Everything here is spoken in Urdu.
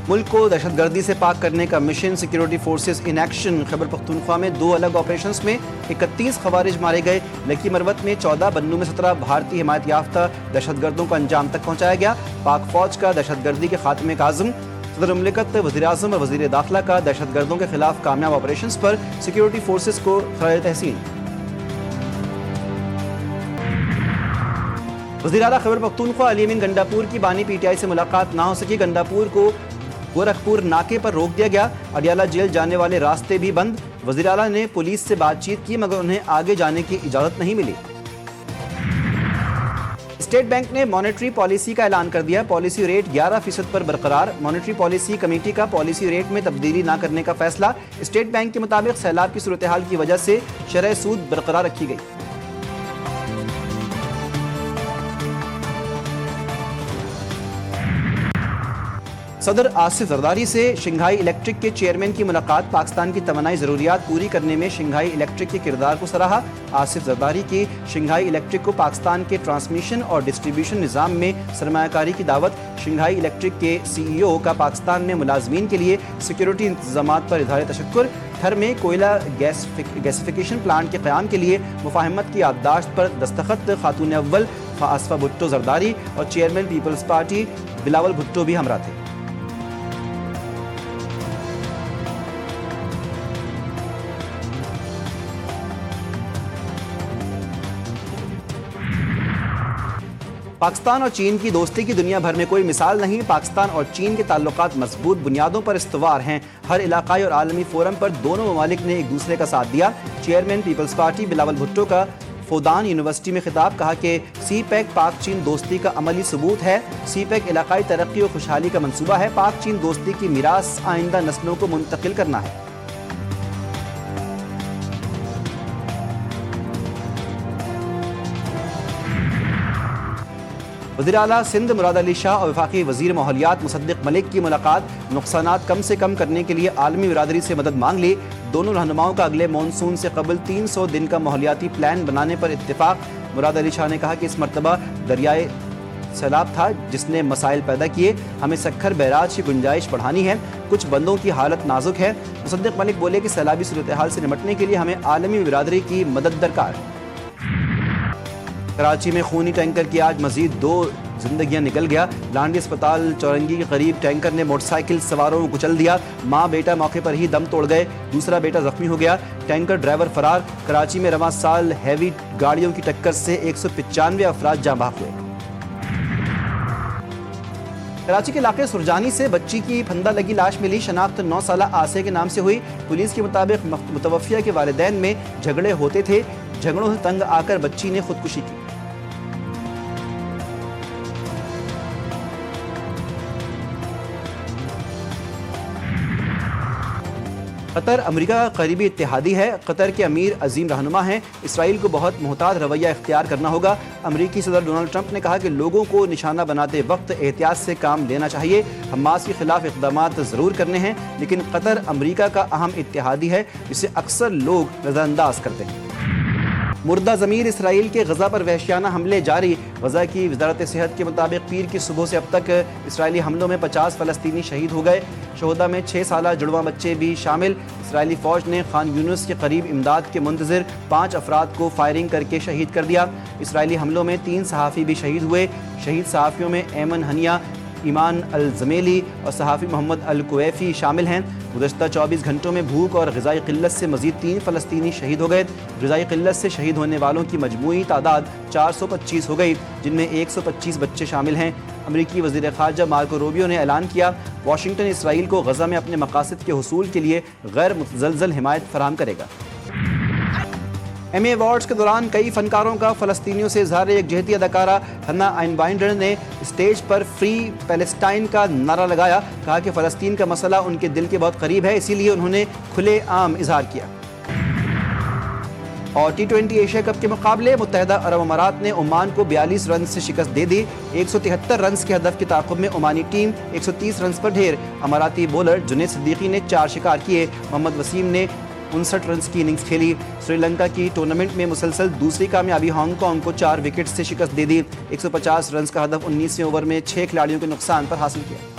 ملک کو دہشت گردی سے پاک کرنے کا mission security forces in action. Khyber Pakhtunkhwa میں 2 الگ آپریشنز میں 31 خوارج مارے گئے۔ لکی مروت میں 14 بنوں میں 17 بھارتی حمایت یافتہ دہشت گردوں کو انجام تک پہنچایا گیا۔ پاک فوج کا دہشت گردی کے خاتمے کا عزم۔ صدر مملکت، وزیر اعظم اور وزیر داخلہ کا دہشت گردوں کے خلاف کامیاب آپریشنز پر سیکیورٹی فورسز کو خراج تحسین۔ وزیر اعلیٰ خیبر پختونخوا علی امین گنڈاپور کی بانی پی ٹی آئی سے ملاقات نہ ہو سکی۔ گنڈاپور کو گورکھپور ناکے پر روک دیا گیا۔ اڈیالہ جیل جانے والے راستے بھی بند۔ وزیر اعلیٰ نے پولیس سے بات چیت کی مگر انہیں آگے جانے کی اجازت نہیں ملی۔ اسٹیٹ بینک نے مانیٹری پالیسی کا اعلان کر دیا۔ پالیسی ریٹ 11% پر برقرار۔ مانیٹری پالیسی کمیٹی کا پالیسی ریٹ میں تبدیلی نہ کرنے کا فیصلہ۔ اسٹیٹ بینک کے مطابق سیلاب کی صورتحال کی وجہ سے شرح سود برقرار رکھی گئی۔ صدر آصف زرداری سے شنگھائی الیکٹرک کے چیئرمین کی ملاقات۔ پاکستان کی توانائی ضروریات پوری کرنے میں شنگھائی الیکٹرک کے کردار کو سراہا۔ آصف زرداری کی شنگھائی الیکٹرک کو پاکستان کے ٹرانسمیشن اور ڈسٹریبیوشن نظام میں سرمایہ کاری کی دعوت۔ شنگھائی الیکٹرک کے سی ای او کا پاکستان میں ملازمین کے لیے سیکیورٹی انتظامات پر اظہار تشکر۔ تھر میں کوئلہ گیسیفیکیشن پلانٹ کے قیام کے لیے مفاہمت کی یادداشت پر دستخط۔ خاتون اول آصفہ بھٹو زرداری اور chairman Peoples Party Bilawal Bhutto بھی ہمراہ تھے۔ پاکستان اور چین کی دوستی کی دنیا بھر میں کوئی مثال نہیں۔ پاکستان اور چین کے تعلقات مضبوط بنیادوں پر استوار ہیں۔ ہر علاقائی اور عالمی فورم پر دونوں ممالک نے ایک دوسرے کا ساتھ دیا۔ Chairman Peoples Party Bilawal Bhutto کا فودان یونیورسٹی میں خطاب، کہا کہ سی پیک پاک چین دوستی کا عملی ثبوت ہے۔ سی پیک علاقائی ترقی اور خوشحالی کا منصوبہ ہے۔ پاک چین دوستی کی میراث آئندہ نسلوں کو منتقل کرنا ہے۔ وزیر اعلیٰ سندھ مراد علی شاہ اور وفاقی وزیر ماحولیات مصدق ملک کی ملاقات۔ نقصانات کم سے کم کرنے کے لیے عالمی برادری سے مدد مانگ لی۔ دونوں رہنماؤں کا اگلے مانسون سے قبل 300 دن کا ماحولیاتی پلان بنانے پر اتفاق۔ مراد علی شاہ نے کہا کہ اس مرتبہ دریائے سیلاب تھا جس نے مسائل پیدا کیے۔ ہمیں سکھر بیراج کی گنجائش بڑھانی ہے۔ کچھ بندوں کی حالت نازک ہے۔ مصدق ملک بولے کہ سیلابی صورتحال سے نمٹنے کے لیے ہمیں عالمی برادری کی مدد درکار ہے۔ کراچی میں خونی ٹینکر کی آج مزید 2 زندگیاں نکل گیا۔ لانڈی اسپتال چورنگی کے قریب ٹینکر نے موٹر سائیکل سواروں کو کچل دیا۔ ماں بیٹا موقع پر ہی دم توڑ گئے۔ دوسرا بیٹا زخمی ہو گیا۔ ٹینکر ڈرائیور فرار۔ کراچی میں رواں سال ہیوی گاڑیوں کی ٹکر سے 195 افراد جاں بحق ہوئے۔ کراچی کے علاقے سرجانی سے بچی کی پھندا لگی لاش ملی۔ شناخت 9 سالہ آسے کے نام سے ہوئی۔ پولیس کے مطابق متوفیہ کے والدین میں جھگڑے ہوتے تھے۔ جھگڑوں سے تنگ آ کر بچی نے خودکشی کی۔ قطر امریکہ کا قریبی اتحادی ہے۔ قطر کے امیر عظیم رہنما ہیں۔ اسرائیل کو بہت محتاط رویہ اختیار کرنا ہوگا۔ امریکی صدر ڈونلڈ ٹرمپ نے کہا کہ لوگوں کو نشانہ بناتے وقت احتیاط سے کام لینا چاہیے۔ حماس کے خلاف اقدامات ضرور کرنے ہیں لیکن قطر امریکہ کا اہم اتحادی ہے جسے اکثر لوگ نظر انداز کرتے ہیں۔ مردہ ضمیر اسرائیل کے غزہ پر وحشیانہ حملے جاری۔ غزہ کی وزارت صحت کے مطابق پیر کی صبح سے اب تک اسرائیلی حملوں میں 50 فلسطینی شہید ہو گئے۔ شہداء میں 6 سالہ جڑواں بچے بھی شامل۔ اسرائیلی فوج نے خان یونس کے قریب امداد کے منتظر 5 افراد کو فائرنگ کر کے شہید کر دیا۔ اسرائیلی حملوں میں 3 صحافی بھی شہید ہوئے۔ شہید صحافیوں میں ایمن ہنیہ، ایمان الزمیلی اور صحافی محمد الکویفی شامل ہیں۔ گزشتہ 24 گھنٹوں میں بھوک اور غذائی قلت سے مزید 3 فلسطینی شہید ہو گئے۔ غذائی قلت سے شہید ہونے والوں کی مجموعی تعداد 425 ہو گئی جن میں 125 بچے شامل ہیں۔ امریکی وزیر خارجہ مارکو روبیو نے اعلان کیا واشنگٹن اسرائیل کو غزہ میں اپنے مقاصد کے حصول کے لیے غیر متزلزل حمایت فراہم کرے گا۔ ایمی ایوارڈز کے دوران کئی فنکاروں کا فلسطینیوں سے اظہار یکجہتی۔ اداکارہ ہنا آئنبائنڈر نے اسٹیج پر فری پیلسٹائن کا نعرہ لگایا۔ کہا کہ فلسطین کا مسئلہ ان کے دل کے بہت قریب ہے اسی لیے انہوں نے کھلے عام اظہار کیا۔ اور T20 ایشیا کپ کے مقابلے متحدہ عرب امارات نے عمان کو 42 رنز سے شکست دے دی۔ 173 رنز کے ہدف کے تعاقب میں عمانی ٹیم 130 رنز پر ڈھیر۔ اماراتی بولر جنید صدیقی نے 4 شکار کیے۔ محمد وسیم نے 59 رنز کی اننگز کھیلی۔ سری لنکا کی ٹورنامنٹ میں مسلسل دوسری کامیابی ہانگ کانگ کو 4 وکٹ سے شکست دے دی۔ 150 رنز کا ہدف 19ویں اوور میں 6 کھلاڑیوں کے نقصان پر حاصل کیا۔